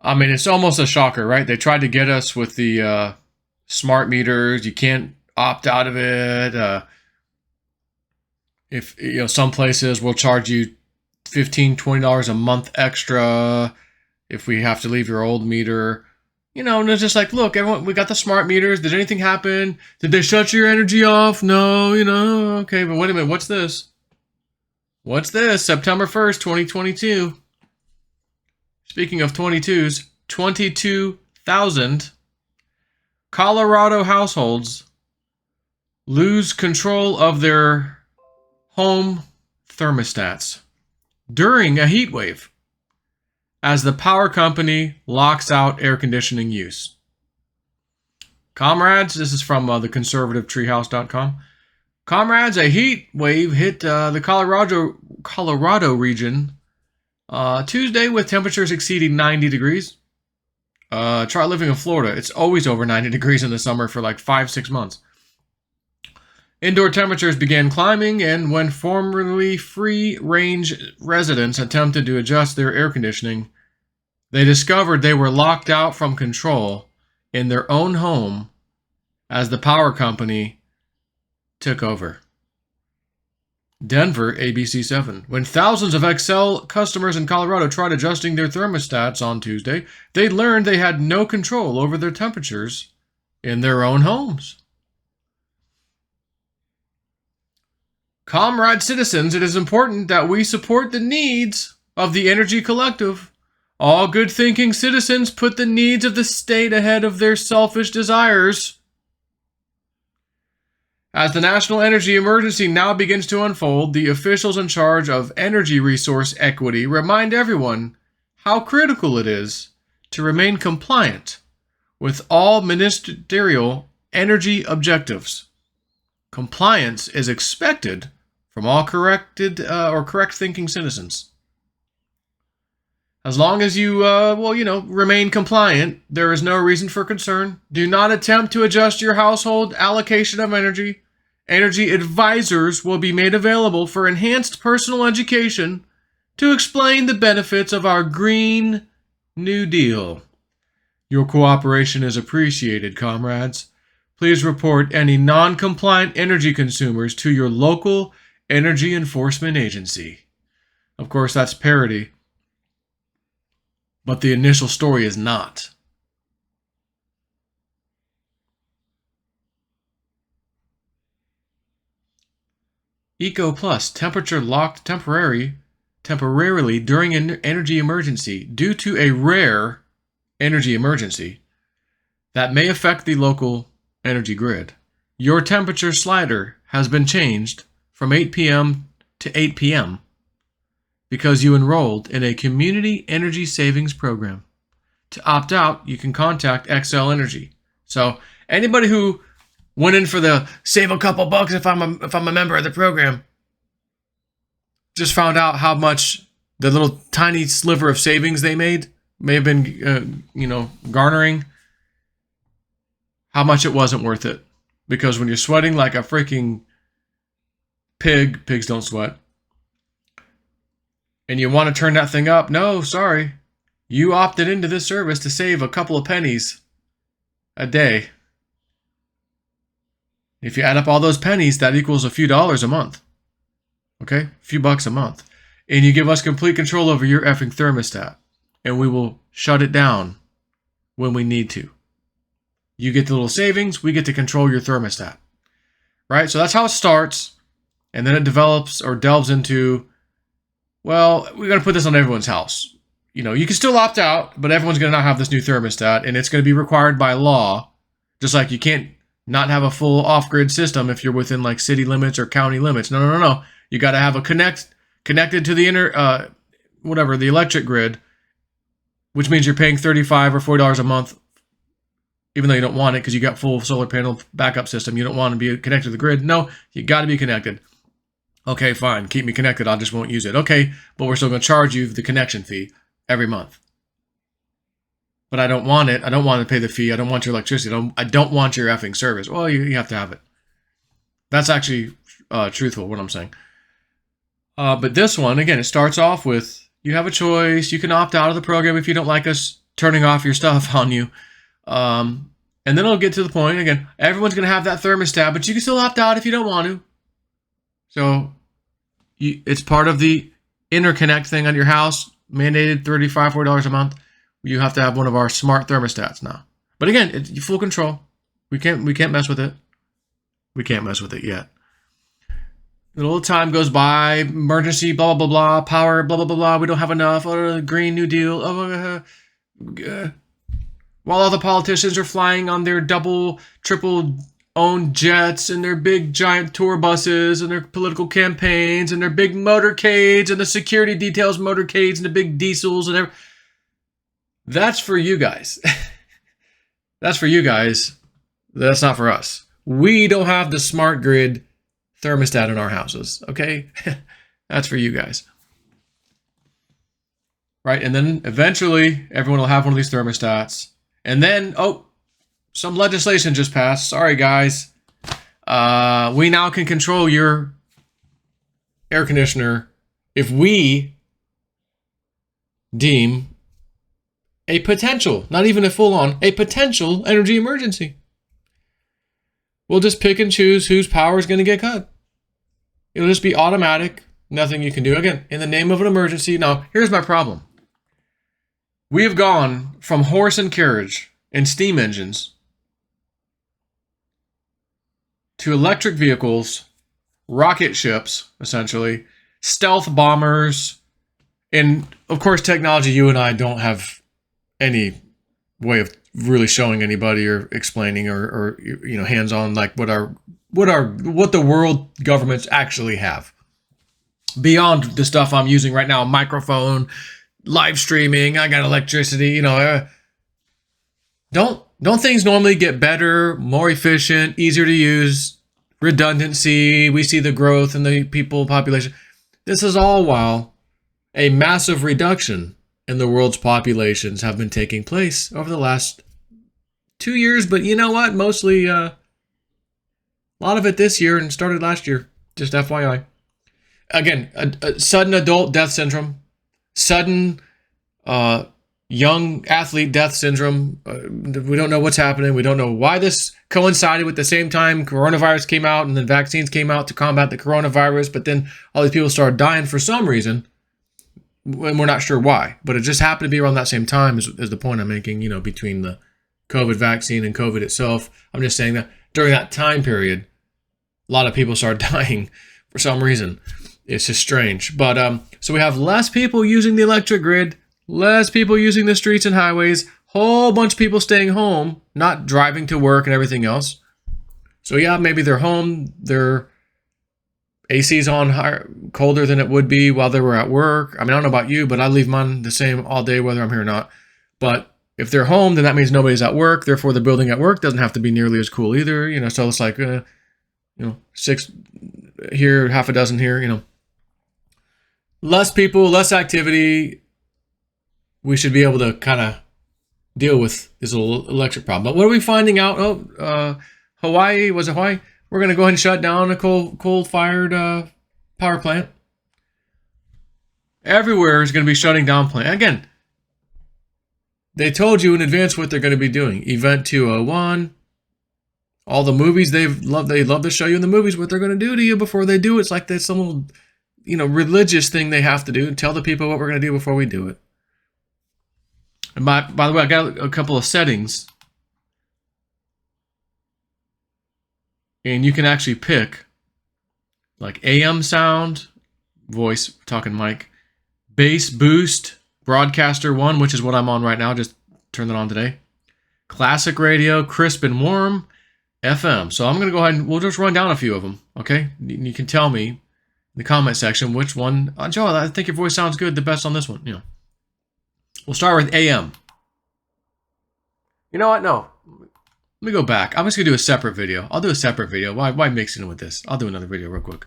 I mean, it's almost a shocker, right? They tried to get us with the smart meters. You can't opt out of it. If some places will charge you $15-20 a month extra if we have to leave your old meter. And it's just like, look, everyone, we got the smart meters. Did anything happen? Did they shut your energy off? No, okay, but wait a minute, what's this? What's this? September 1st, 2022. Speaking of 22s, 22,000 Colorado households lose control of their home thermostats during a heat wave as the power company locks out air conditioning use. Comrades, this is from the conservativetreehouse.com. Comrades, a heat wave hit the Colorado region Tuesday with temperatures exceeding 90 degrees. Try living in Florida. It's always over 90 degrees in the summer for like 5-6 months. Indoor temperatures began climbing, and when formerly free-range residents attempted to adjust their air conditioning, they discovered they were locked out from control in their own home as the power company took over. Denver, ABC7. When thousands of Xcel customers in Colorado tried adjusting their thermostats on Tuesday, they learned they had no control over their temperatures in their own homes. Comrade citizens, it is important that we support the needs of the energy collective. All good-thinking citizens put the needs of the state ahead of their selfish desires. As the national energy emergency now begins to unfold, the officials in charge of energy resource equity remind everyone how critical it is to remain compliant with all ministerial energy objectives. Compliance is expected from all correct-thinking citizens. As long as you, remain compliant, there is no reason for concern. Do not attempt to adjust your household allocation of energy. Energy advisors will be made available for enhanced personal education to explain the benefits of our Green New Deal. Your cooperation is appreciated, comrades. Please report any non-compliant energy consumers to your local energy enforcement agency. Of course, that's parody. But the initial story is not. Eco Plus, temperature locked temporarily during an energy emergency due to a rare energy emergency that may affect the local energy grid. Your temperature slider has been changed from 8 p.m. to 8 p.m. because you enrolled in a community energy savings program. To opt out, you can contact Xcel Energy. So anybody who went in for the save a couple bucks if I'm a member of the program just found out how much the little tiny sliver of savings they may have been garnering, how much it wasn't worth it. Because when you're sweating like a freaking pig, pigs don't sweat, and you want to turn that thing up, no, sorry. You opted into this service to save a couple of pennies a day. If you add up all those pennies, that equals a few dollars a month. Okay? A few bucks a month. And you give us complete control over your effing thermostat. And we will shut it down when we need to. You get the little savings, we get to control your thermostat. Right? So that's how it starts. And then it develops or delves into, well, we're going to put this on everyone's house. You can still opt out, but everyone's going to now have this new thermostat, and it's going to be required by law. Just like you can't not have a full off-grid system if you're within like city limits or county limits. No. You got to have a connected to the the electric grid, which means you're paying $35 or $40 a month, even though you don't want it because you got full solar panel backup system. You don't want to be connected to the grid. No, you got to be connected. Okay, fine. Keep me connected. I just won't use it. Okay, but we're still going to charge you the connection fee every month. But I don't want it. I don't want to pay the fee. I don't want your electricity. I don't want your effing service. Well, you have to have it. That's actually truthful, what I'm saying. But this one, again, it starts off with, you have a choice. You can opt out of the program if you don't like us turning off your stuff on you. And then it'll get to the point, again, everyone's going to have that thermostat, but you can still opt out if you don't want to. So it's part of the interconnect thing on your house, mandated $35, $40 a month. You have to have one of our smart thermostats now. But again, it's full control. We can't mess with it. We can't mess with it yet. A little time goes by, emergency, blah, blah, blah, blah, power, blah, blah, blah, blah, we don't have enough, Green New Deal, while all the politicians are flying on their double, triple owned jets and their big giant tour buses and their political campaigns and their big motorcades and the security details motorcades and the big diesels and everything. That's for you guys. That's for you guys. That's not for us. We don't have the smart grid thermostat in our houses, okay? That's for you guys. Right, and then eventually everyone will have one of these thermostats. And then, oh, some legislation just passed. Sorry, guys. We now can control your air conditioner if we deem a potential, not even a full-on, a potential energy emergency. We'll just pick and choose whose power is going to get cut. It'll just be automatic. Nothing you can do. Again, in the name of an emergency. Now, here's my problem. We have gone from horse and carriage and steam engines to electric vehicles, rocket ships, essentially, stealth bombers, and, of course, technology you and I don't have any way of really showing anybody or explaining or hands-on like what the world governments actually have. Beyond the stuff I'm using right now, microphone, live streaming, I got electricity, don't things normally get better, more efficient, easier to use, redundancy, we see the growth in the people population. This is all while a massive reduction in the world's populations have been taking place over the last 2 years, but you know what? Mostly a lot of it this year and started last year, just FYI. Again, a sudden adult death syndrome, sudden young athlete death syndrome. We don't know what's happening. We don't know why this coincided with the same time coronavirus came out and then vaccines came out to combat the coronavirus, but then all these people started dying for some reason, and we're not sure why. But it just happened to be around that same time is the point I'm making, between the COVID vaccine and COVID itself. I'm just saying that during that time period, a lot of people started dying for some reason. It's just strange. But so we have less people using the electric grid, less people using the streets and highways, whole bunch of people staying home, not driving to work and everything else. So yeah, maybe they're home, their AC's on higher, colder than it would be while they were at work. I mean, I don't know about you, but I leave mine the same all day whether I'm here or not. But if they're home, then that means nobody's at work. Therefore, the building at work doesn't have to be nearly as cool either. So it's like, 6 here, half a dozen here, Less people, less activity. We should be able to kind of deal with this little electric problem. But what are we finding out? Hawaii, was it Hawaii? We're going to go ahead and shut down a coal-fired power plant. Everywhere is going to be shutting down plant. Again, they told you in advance what they're going to be doing. Event 201. All the movies they love to show you in the movies what they're going to do to you before they do it. It's like there's some little, religious thing they have to do and tell the people what we're going to do before we do it. And by the way, I got a couple of settings. And you can actually pick like AM sound, voice, talking mic, bass boost, broadcaster 1, which is what I'm on right now. Just turned it on today. Classic radio, crisp and warm, FM. So I'm going to go ahead and we'll just run down a few of them. Okay. You can tell me in the comment section which one. Joe, I think your voice sounds good. The best on this one. We'll start with AM. You know what? No. Let me go back. I'm just going to do a separate video. I'll do a separate video. Why mix it in with this? I'll do another video real quick.